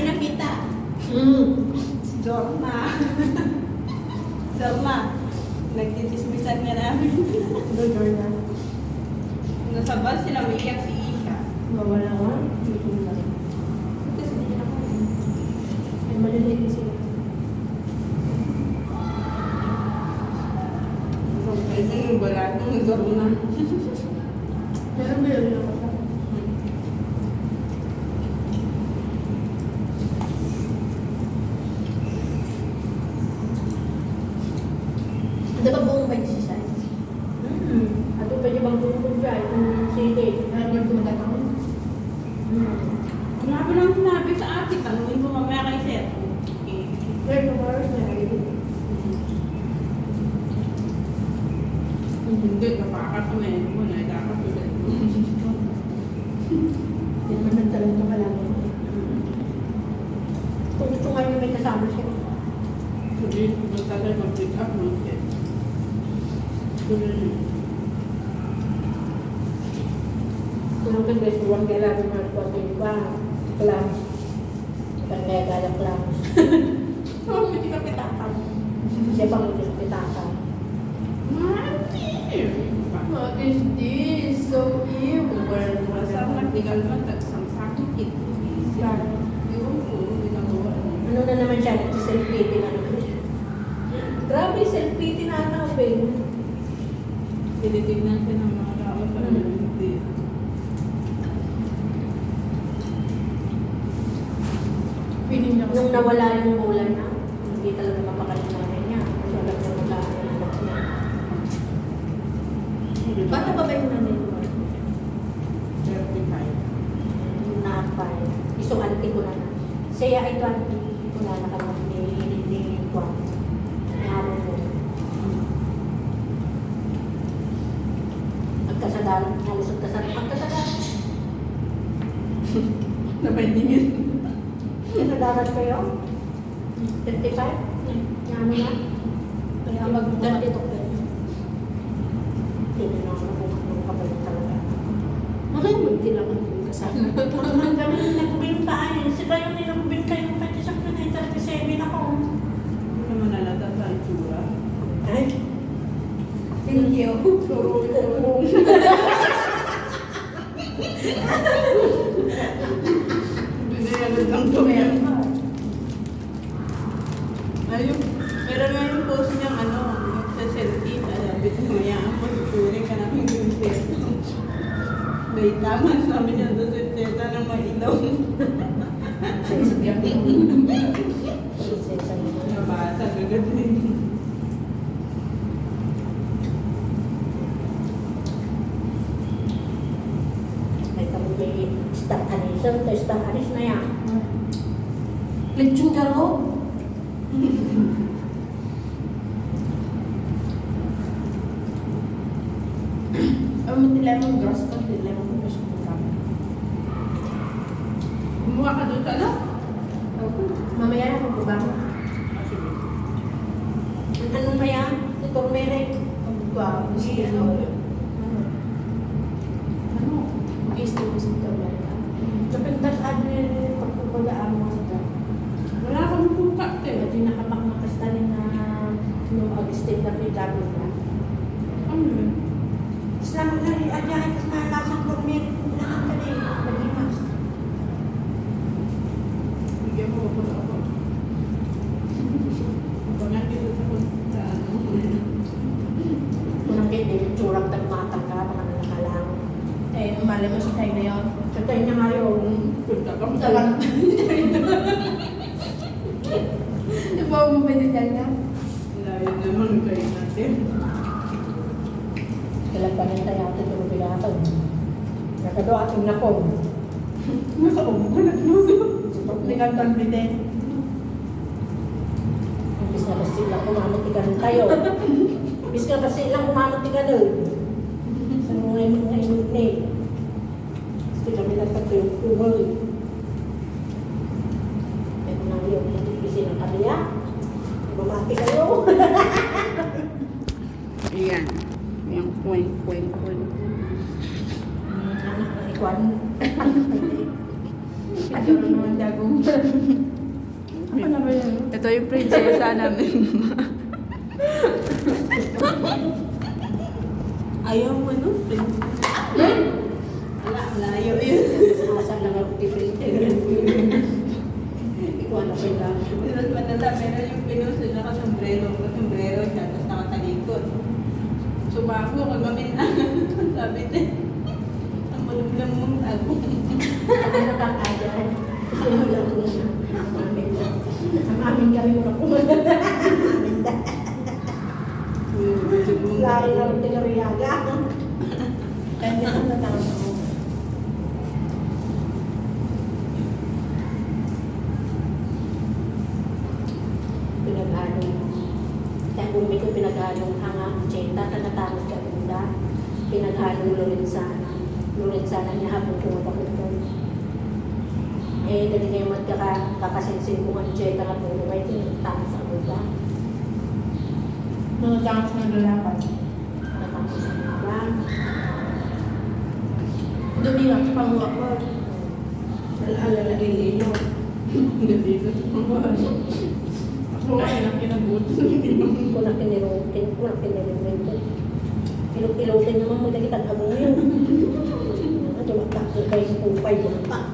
hindi nakita. Dorma. Dorma. Nagtitismisan nga namin. Dorma. Nasa bus sila, umiiyak si Isha. Mawala nga. Dito na. Kasi hindi na kami. Ay, maliliit sila. Kasi yung balat ng Dorma. Pero meron ako sa. Ano ba buong ba siya siya? Ato pa niya bang buong siya? Kung sige, ano yung tumatang? Ang habi lang sinabi sa ate, tanungin ko mamaya kay Sir. Okay. Pero tomorrow na ngayon. Hindi, napakatuloy mo na, nakakatuloy mo. Hindi naman nagtalento ka lang. Kung gusto nga yung may kasama siya. Hindi, magtagal mag-pick up mo. Kung ang kagres mo, ang kailangan mo magpapin pa. Clams. Kanya gaya clams. Oh, hindi ka pitatan. Siya pang hindi pitaka. What is this? So evil. Masang nagtigal man, tagsang sakit. Yung ginagawa. Ano na naman siya, nag-selfie na naman siya. Grabe, selfie na naman. Tinitignan siya ng mga tao para hindi. Nung nawala yung bola niya, hindi talaga mapakalimutan niya. Kasi alam niya mag-aanak niya. Bata pa ba yung nanay mo? 35. Yung na-apply. Isang auntie ko na na. Siya ay 20 ko na nakamag ni Juan. Ni amo mo. Magkasadaran. Halos magkasadaran. Napaintingin. Kasadaran kayo? 35? Ano na? Kaya mag-32 kayo. Hindi na ako kung kapalit talaga. Hindi lang ang kasama. Ang dami na nagbintaan yun. Sila yung nilambing kayo pati sa 37 ako. Hindi naman nalata sa itsura. Ay, thank you. Turong. Binayanan lang to. Ayun, meron nga yung post niyang sa selfie, sabi ko maya ako, tuturing ka namin yung teta. May tama, sabi niya doon sa teta ng mailaw. Nabasa, agad din. Ay, kami may star anis. Star anis na yan. Lechong garo? Lemon grass ka, lemon grass ka. Kumuha ka doon tala? Mamaya na kung ba? Anong ba yan? Si Tormere. Wow, si ano? Ano? Gusto mo si Tormere. Kapagdas admin pagpupulaan mo sa Wala kang puka, te. Hindi nakapakmakas na rin na nung Augustine na pinagano na. Ano yun? Islam na rin, adyahin kas na lasang Tormere. Nakakali. Nagimas. Bigyan mo ako na ako. Bangat dito sa ano. Kung nakita yung tsurang tagmatang ka, baka nakalang. Eh, umali mo si Tay na yun. Sa tayo niya nga yung Punta ka mo Talang. Ibaw mo ba dyan na? Layo naman kayo natin. kalagpanin tayo atin yung bilatag. Nakado ating napong. Nakaong ka na knuso. Hindi kang confident. Imbis na basi lang kumamatikan tayo. Imbis na basi lang kumamatikan doon. Sa mga init na eh. Gusto kami nagpatuyong-tuyong. Ito na yung imbisi ng kaniya. Bumati kayo. Ayan. Yung point. Anak na ikwan. Picture naman dagong. Ano na ba yun? Ito yung prinsesa namin. Ayaw mo, no? Wala, layo yun. Asa lang ako different. Ikuha na ko yung lang. Mas manala, meron yung pinuso, naka-sombrero siya, tapos nakatalikod. Sumako, kagamin na. Sabi niya, ang malumlang mong tago. Ako nakakayan. Ano lang ko na. Ang amin kami muna po. Lari na rin tinariyaga. Kaya hindi ko natawag ako. Pinag-ano. Kaya bumi ko pinag-anong hanga. Cheta, tanatapos ka bunda. Pinag-anong Lorenzana. Lorenzana niya hapon kung mapakutong. Eh, dali ngayon magkakasinsin kung ang cheta nga po. May tinatapos sa bunda. Mga tangos na lalapan. Natapos sa bunda. Dumi nga, panguha ko. Alala lilo. Ako nga yun ang kinabuto. Ko na kinirutin, ko na kinirirutin. Ilog-ilotin naman mo dali tag-abong yun. Ito magkakil kayo sa kupay, bumpak.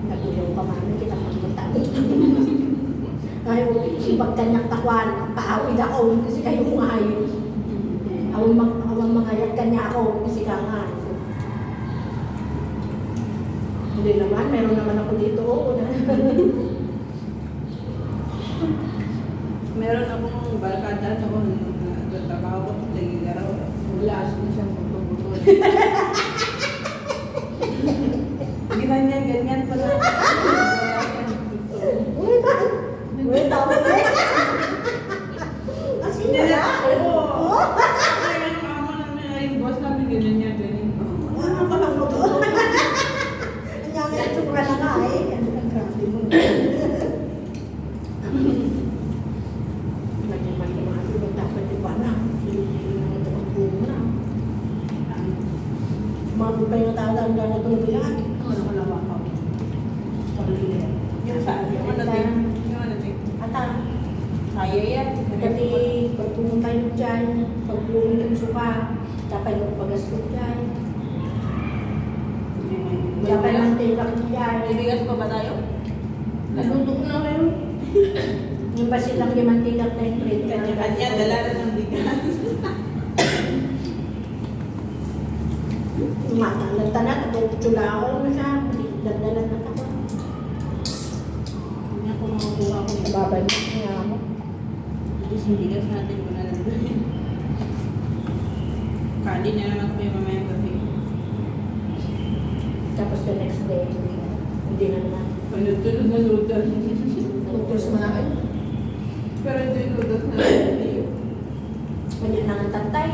Nag-ilaw pa man, kita pagmatali. Ayaw, ibag kanyang takwan, paawid ako, kasi kayo kung ayaw. Awang mangayat kanya ako, kasi ka nga. Hindi naman, meron naman ako dito. Oo na. Meron akong barkada noon, nagtatrabaho ko sa Tagigaraw. Wala, na siyang butol-butol. Ganyan pala. Uy, ba? Uy, tama na eh. Kasi wala. Oo. Kaya yung amo namin, ay, yung boss namin, ganyan. Ano pa lang mo to? Ang yaman yung tsukura na nga eh. Ano ang grabe mo. Mati-mati yung dapat di ba na? Hindi naman ito ang buong na. Mga bubay na tatang na tulog yan. Ano nakalawa ka? Yung saan? Yung ano natin? Ata, Kaya yan. dati pag pumunta yun dyan, pag pumunta yung suka, dapat yung pag-astot dyan. Dapat yung mantika ko dyan. May bigas pa ba tayo? Naluto ko na kayo. Yung ba silang yung mantika na yung prito? Kanya-kanya, dala na ng bigas. Tumatanggal na, natutula ako na siya. Dagdalan na ako. Hindi ako makukuha ko yung Babay niya ako. yung bigas natin ko na lang. Kali na naman ko yung mamayang gabi. Tapos the next day, hindi na naman. Panutulog na lutas. Utos mo na kayo. Pero ito yung lutas na natin. Ganyan lang ang tatay.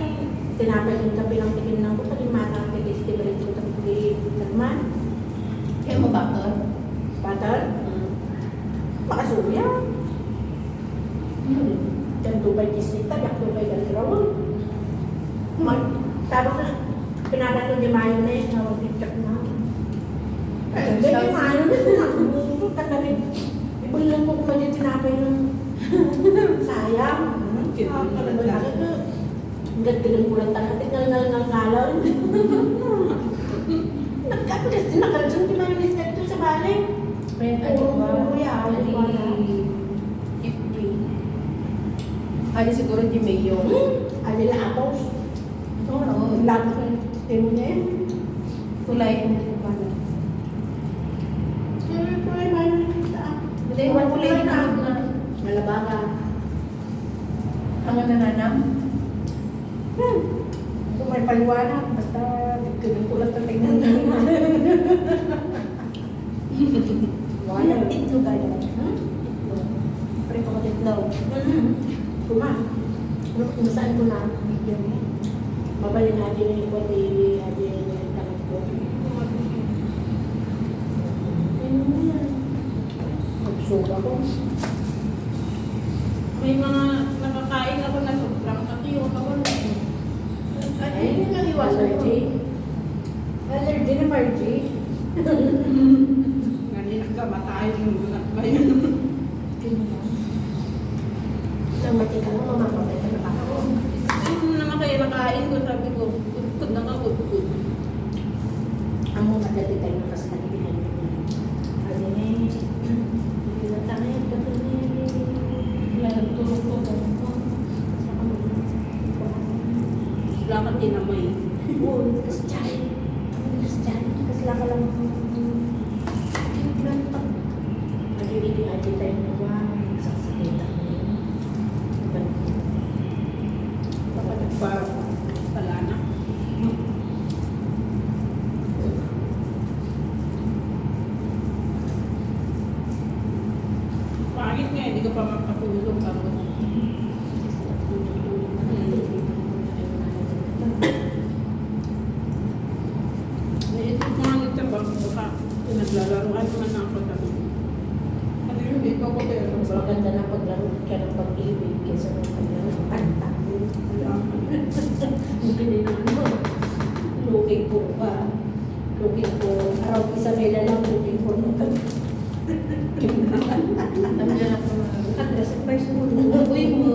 Tinapay yung tabi ng tikin ng ko. Kalimata ang festival ko tabi nagman. Kaya mo bakit? Butter. Makasuya. Dan tubay kisita, yak tubay galirawan. Tapos na, pinadato di mayonnaise na wag-tikak na. Hindi yung mayonnaise na nakubuto ka na rin. Ibulan mo kung yung tinapay ng sayang. Ang ganda-ganda ko lang tanong, tinggal-ngal-ngal-ngalan. Nagkatulis din nakalasyon di mayonnaise na ito sa balik. Oo, yan. Ano siguro di mayo. Alila apos. Oo. Lapos ng temo niya yan. Kulay mo po pala. Kulay mayonnaise na. Hindi, kulay din ako na. Malabaga. Ang nananam. Kung may paliwanag, basta bigyan ko lang tatignan na. Wala yung itlog ay naman. Pare ko itlog. Kuma. Kung saan ko na, bigyan mo. Mabalik natin yung ikot ni Adil yung tangat ko. Magsura ko. May mga nakakain ako na sobrang kakiyok ako na. Ay, yun ang iwasan ko. Allergy. Allergy na Margie. kamatayan yung anak ba yun? Namati ka lang, mamapatay ka na ako. Ano naman kayo nakain ko, sabi ko, kudkod na ka, kudkod. Ang mga dati tayo nakasabihan. Ano hindi na tayo, Lahat tulog ko. Lakad din naman eh. Oo, kasi dyan. Kasi lang ka lang. Nag-ibigin natin tayo na wow, sasakitan mo yun. Baka nagpapala na. Pangit nga, hindi ka pa makatulog ako. Naisip ko nga nito, baka pinaglalaroan naman ako sabi ko. Ano yun, dito ako pero Mas maganda na paglaro ka ng pag-ibig kaysa ng paglaro ng kanta. Hindi naman mo. Looking for pa. Looking for araw Isabela lang looking for no kanta. Address ang person mo. Uy mo.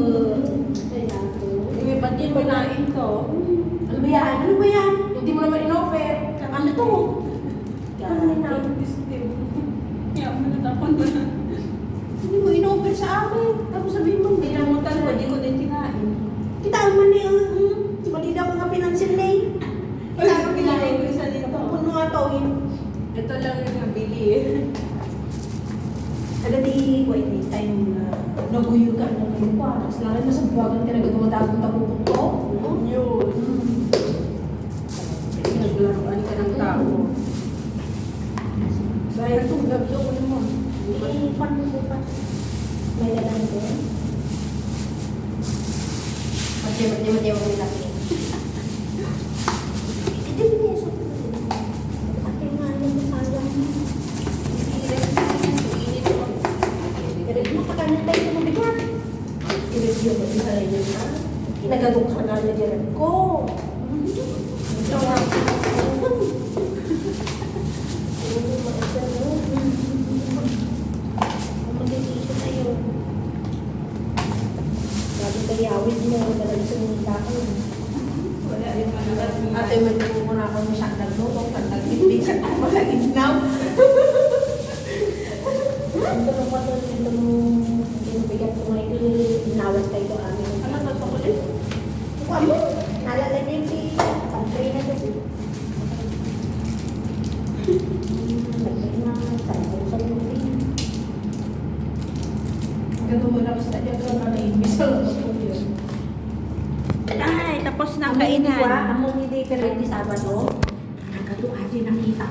Kaya ako. Eh, ba't yun malain ko? Ano ba yan? Ano ba yan? Hindi mo naman in-offer. Ano to? Ano na? Kaya mo natapon ko na. Hindi mo in-offer sa amin. Tapos sabihin mo, hindi lang mo Talaga, hindi ko din kinain. Kitaan mo niya, malila ko nga pinansin na eh. Ay, kinain ko isa dito. Puno nga to eh. Ito lang yung nabili eh. Agad di, wait, may time na naguyo ka, naguyo pa. Tapos lang na sa buwagan ka na gumatapon tapon ko. Yun. Naglaruan ka ng tao. Sayang itong gabso ko naman. Eh, paano ko pa? May lalang ko. Mati, wag nila ko. Hindi mo niya sa ate nga yung sayang. Pero makakanil tayo sa mga bigat. I-review ko sa sarili na. Inagagong ka na na ko. Ito nga. Mag-isip tayo. Sabi kay Awid mo, talagang sumita ko. Wala yung manalat. Ate, may mo na ako ng siyang naglutong, pag-nagbibig sa ako malaginaw. Ito mo pa ito, ito mo, binubigat ko ngayon, inawat kayo ko amin. Ano na sa kulit? Ikaw mo, nalala niya yung pag-tray na ito. Nag-tray na, sabi sa lupi. Ganun mo lang sa dyan. Ganun na imbis. Ay, tapos na ang kainan. Among hindi pero hindi Sabado. Nagkatuwa din nakita